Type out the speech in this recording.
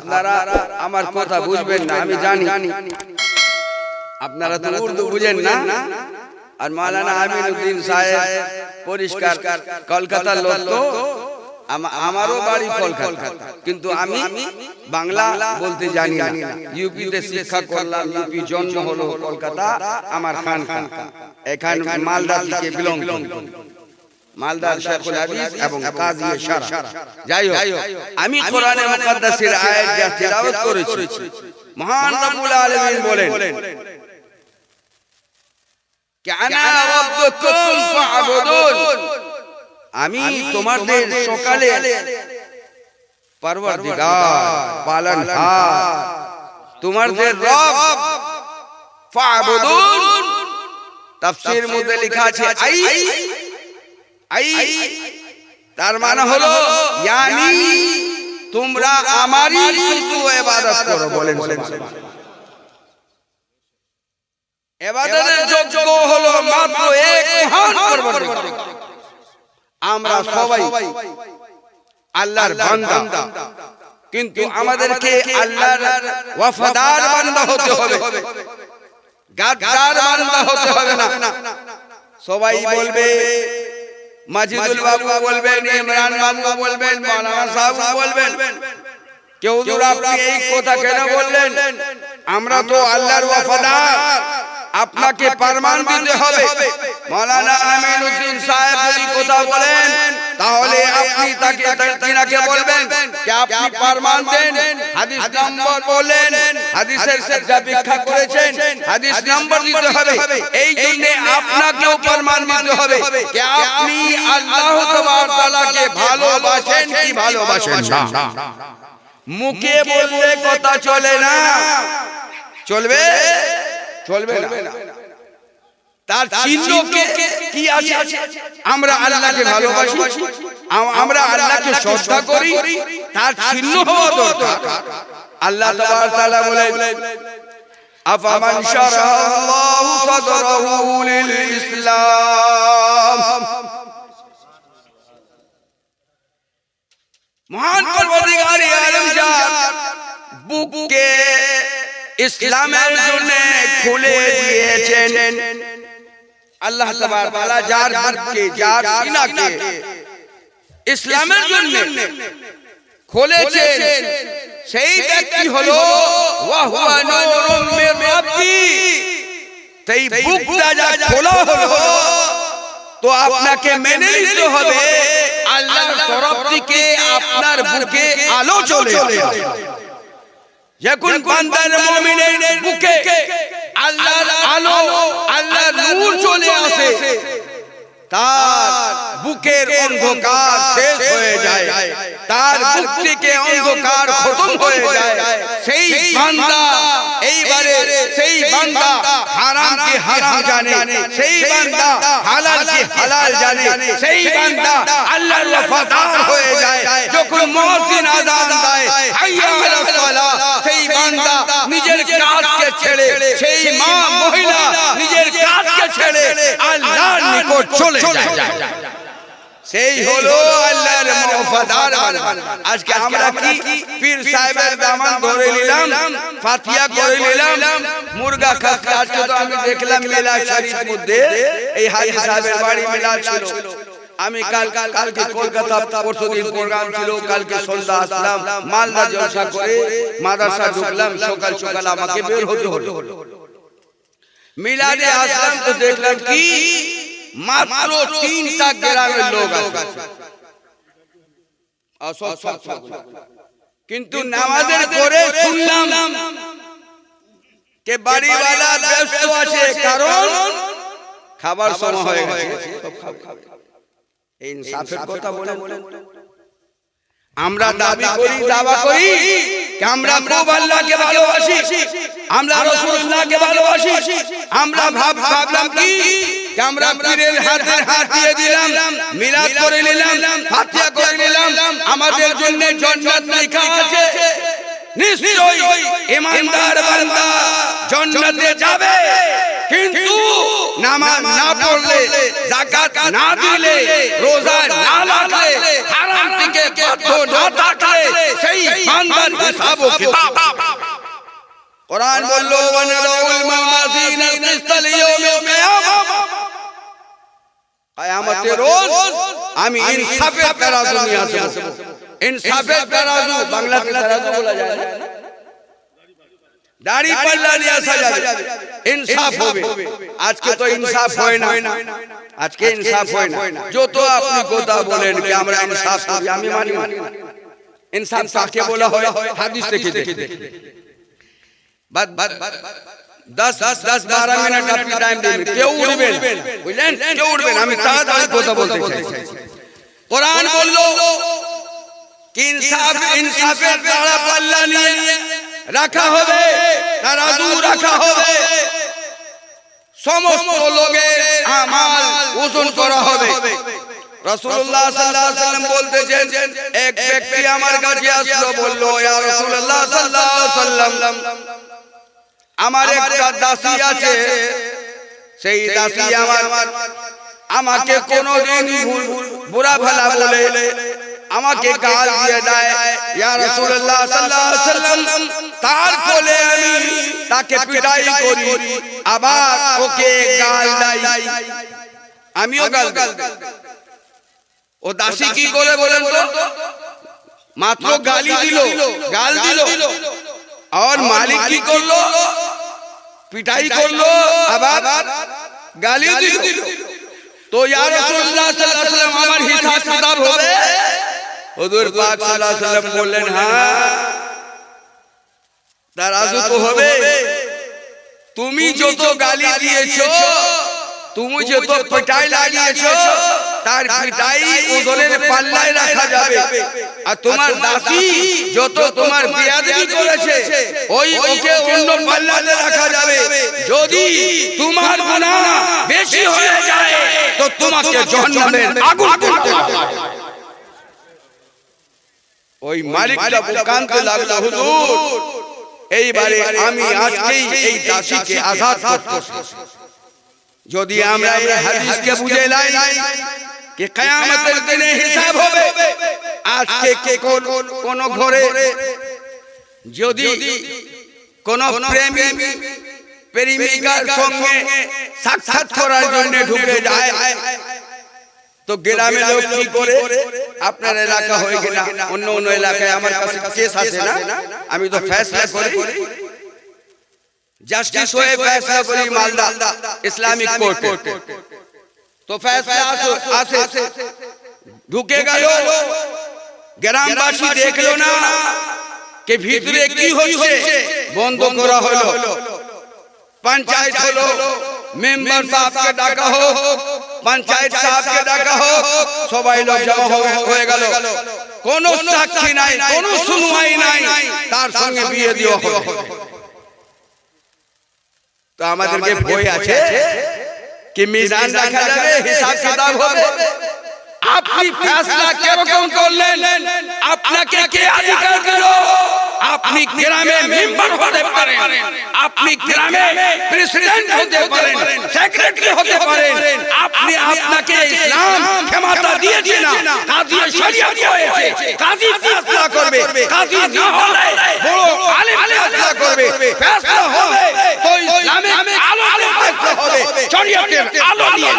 আপনারা আমার কথা বুঝবেন না আমি জানি, আপনারা তো উর্দু বুঝেন না। আর মাওলানা আমিনুদ্দিন সাহেব পরিষ্কার কলকাতার লোক, তো আমারও বাড়ি কলকাতা, কিন্তু আমি বাংলা বলতে জানি না। ইউপিতে শিক্ষা করলাম, ইউপি জন্ম হলো কলকাতা, আমার খানকা এখানে মালদা থেকে বিলং করি, মালদার শেখুল হাদিস এবং কাজী ইশারা। যাই হোক, আমি কোরআনে মুকদ্দাসের আয়াত যা তেলাওয়াত করেছি, মহান রব্বুল আলামিন বলেন কে আনা রাব্বুকুম ফা'বুদুন, আমি তোমাদের সকালে পরওয়ারদিগার পালনহার, তোমাদের রব। ফা'বুদুন তাফসীর মধ্যে লেখা আছে আই, তার মানে হলো ইয়ানি তোমরা আমারই শুধু ইবাদত করো। বলেন ইবাদতের যোগ্য হলো মাত্র এক মহান পরবর্তীকার। আমরা সবাই আল্লাহর বান্দা, কিন্তু আমাদেরকে আল্লাহর ওয়াফাদার বান্দা হতে হবে, গাদ্দার বান্দা হতে হবে না। সবাই বলবে, মাজিদুল বাবু বলবেন, ইমরান বাবু বলবেন, মাওলানা সাহেব বলবেন, কেউ আপনি এই কথা কেন বললেন? আমরা তো আল্লাহর ওয়াফাদার, আপনাকে প্রমাণ দিতে হবে। মাওলানা আমিনুদ্দিন সাহেব যদি কথা বলেন, তাহলে আপনি তাকে বলবেন যে আপনি প্রমাণ দেন, হাদিস নম্বর বলেন, হাদিসের যা ব্যাখ্যা করেছেন হাদিস নম্বর দিতে হবে। এই জন্য আপনাকেও প্রমাণ দিতে হবে যে আপনি আল্লাহ তাআলাকে ভালোবাসেন কি ভালোবাসেন না। মুখে বললে কথা চলে না, চলবে না। তার চিহ্ন কি আছে? আমরা আল্লাহকে ভালোবাসি, আমরা আল্লাহকে শ্রদ্ধা করি, তার চিহ্ন হওয়া দরকার। আল্লাহ তাআলা বলেন আফামান শারাহাল্লাহু সাদরাহু লিল ইসলাম, মহান পরবর্তীকার আলম যার বুককে ইসলামের জন্য খুলে দিয়েছেন। আল্লাহ তাআলা যার বুককে, যার সিনাকে ইসলামের জন্য খুলেছেন, সেই ব্যক্তি হলো ওয়া হুয়া নূরুম মির রাব্বি। তাই বুকটা যা খোলা হলো, তো আপনাকে মেনে নিতে হবে আল্লাহর তরফ থেকে আপনার বুকে আলো চলে আসে। যখন বান্দার মুমিনের বুকে আল্লাহর আলো, আল্লাহর নূর চলে আসে, তার বুকের অন্ধকার শেষ হয়ে যায়, তার বুক থেকে অন্ধকার খতম হয়ে যায়। সেই বান্দা এইবারে সেই বান্দা হারামকে হারাম জানে, সেই বান্দা হালালকে হালাল জানে, সেই বান্দা আল্লাহর ওয়াফাদার হয়ে যায়। যখন মুয়াজ্জিন আযান দেয় হাইয়া আলাস সালাহ, সেই বান্দা নিজের কাজকে ছেড়ে, সেই মা মহিলা নিজের কাজকে ছেড়ে আল্লাহর নিকট চলে যায়। সেই হলো আল্লাহর ওয়াফাদার বান্দা। আজকে আমরা কি পীর সাহেবের দামান ধরে নিলাম, ফাতিহা করে নিলাম, মুরগা খাচ্ছি। আজকে তো আমি দেখলাম মিলাদ শরীফ মধ্যে এই হাজী সাহেবের বাড়ি মিলাদ ছিল। আমি কালকে কলকাতা, পরশুদিন প্রোগ্রাম ছিল, কালকে সন্ধ্যা আসলাম, মালদা জলসা করে মাদ্রাসা ঢুকলাম, সকাল আমাকে বের হতে হলো। মিলাদে আসলাম তো দেখলাম কি মাত্র 3টা গ্রামের লোক আছে, কিন্তু নামাজের পরে শুনলাম কে বাড়িওয়ালা ব্যস্ত আছে, কারণ খাবার সময় হয়ে গেছে। এই ইনসাফের কথা বলেন। আমরা দাবি করি, দাওয়া করি যে আমরা খুব আল্লাহকে ভালোবাসি, আমরা রাসূলুল্লাহকে ভালোবাসি। আমরা ভাবলাম কি আমরা পীরের হাতের হাত দিয়ে দিলাম, মিলাদ করে নিলাম, ফাতিহা করে নিলাম, আমাদের জন্য জান্নাত লেখা আছে। নিশ্চয়ই ঈমানদার বান্দা জান্নাতে যাবে, কিন্তু নামাজ না পড়লে, যাকাত না দিলে, রোজা না রাখলে, হারাম থেকে বাধ্য না থাকলে সেই বান্দার হিসাবও কিতাব। কোরআন বললো ওয়ানাদাউল মাওয়াজিনাল কিসত লিয়াউমিল কিয়ামাহ, কিয়ামতের রোজ আমি ইনসাফের তরাজু নিয়ে আসব। ইনসাফের তরাজু বাংলাতে তরাজু বলা যায় না, দাড়ি পাল্লা নিয়ে আসা যাবে, ইনসাফ হবে। আজকে তো ইনসাফ হয় না, আজকে ইনসাফ হয় না। যত আপনি কথা বলেন কি আমরা ইনসাফ করি, আমি মানি না। ইনসাফ কাকে বলা হয় হাদিস থেকে দেখে, বাদ 10-12 মিনিট আপনি টাইম দেবেন, কেউ উঠবেন, বুঝলেন, কেউ উঠবেন, আমি তাড়াতাড়ি কথা বলতে চাই। কোরআন বলল কি ইনসাফের দাঁড়া পাল্লা নিয়ে রাখা হবে, তারাজু রাখা হবে, সমস্ত লোকের আমাল ওজন করা হবে। রাসূলুল্লাহ সাল্লাল্লাহু আলাইহি ওয়াসাল্লাম বলতেছেন, এক ব্যক্তি আমার কাছে আসলো, বলল ইয়া রাসূলুল্লাহ সাল্লাল্লাহু আলাইহি ওয়াসাল্লাম, আমার একটা দাসী আছে, সেই দাসী আমাকে কোনদিন বুরা ভালা বলে আমাকে গাল দিয়ে দেয়। ইয়া রাসূলুল্লাহ সাল্লাল্লাহু আলাইহি ওয়াসাল্লাম, তার কোলে আমি তাকে পিটাই করি, আবার ওকে গাল দেই, আমিও গাল দেই। ও দাসী কি করে বলেন তো? মাত্র গালি দিল, গাল দিল, আর মালিক কি করলো? পিটাই করলো, আবার গালি দিল। তো ইয়া রাসূলুল্লাহ সাল্লাল্লাহু আলাইহি ওয়াসাল্লাম, আমার হিসাব কিতাব হবে? হুজুর পাক সাল্লাল্লাহু আলাইহি ওয়াসাল্লাম বললেন, হ্যাঁ তারাজু তো হবে। তুমি যত গালি দিয়েছো, তুমি যত পিটাই লাগিয়েছো, তার পিটাই ওজনের পাল্লায় রাখা যাবে। আর তোমার দাসী যত তোমার বেয়াদবি করেছে, ওই ওকে অন্য পাল্লাতে রাখা যাবে। যদি তোমার গুনাহ বেশি হয়ে যায় তো তোমাকে জাহান্নামের আগুন দিতে হবে। ওই মালিকটা কাঁদতে লাগলো, হুজুর এইবারে আমি আজকেই এই দাসীকে আযাদ করতেছি। যদি আমরা এই হাদিসকে বুঝে লাই कि কিয়ামতের দিনে হিসাব হবে, আজকে কে কোন ঘরে যদি কোন প্রেমিকার সঙ্গে সাক্ষাৎ করার জন্য ঢুকে যায়, তো গ্রামের লোক কি করে? আপনার এলাকা হয়ে গেল, অন্য অন্য এলাকায় আমার কাছে কেস আছে না, আমি তো ফয়সালা করি, জাস্টিস হয়ে ফয়সালা করি মালদা ইসলামিক কোর্টে। তো ফয়সালা আসে, ঢুকে গেল, গ্রামবাসী দেখলো না যে ভিতরে কি হচ্ছে, বন্ধ করা হলো, পঞ্চায়েত হলো, মেম্বার সাহেবকে ডাকা হোক, পঞ্চায়েত সাহেবকে ডাকা হোক, সবাই লোক জমা হয়ে গেল, কোন সাক্ষী নাই, কোন শুনওয়াই নাই, তার সঙ্গে বিয়ে দেওয়া হবে। তো আমাদেরকে ভয় আছে कि মিজান রাখা যাবে, হিসাব কিতাব হবে। আপনি ফয়সালা কিরকম করলেন, আপনাকে কে অধিকার দিল? আপনি গ্রামে মেম্বার হতে পারেন, আপনি গ্রামে প্রেসিডেন্ট হতে পারেন, সেক্রেটারি হতে পারেন, আপনি আপনাকে ইসলাম ক্ষমতা দিয়েছে না। কাজী শরীয়ত হয়েছে, কাজী ফয়সালা করবে, কাজী না হলে বড় আলেম ফয়সালা করবে। ফয়সালা হবে তো ইসলামে আলো ফয়সালা হবে, শরীয়তের আলো দিয়ে।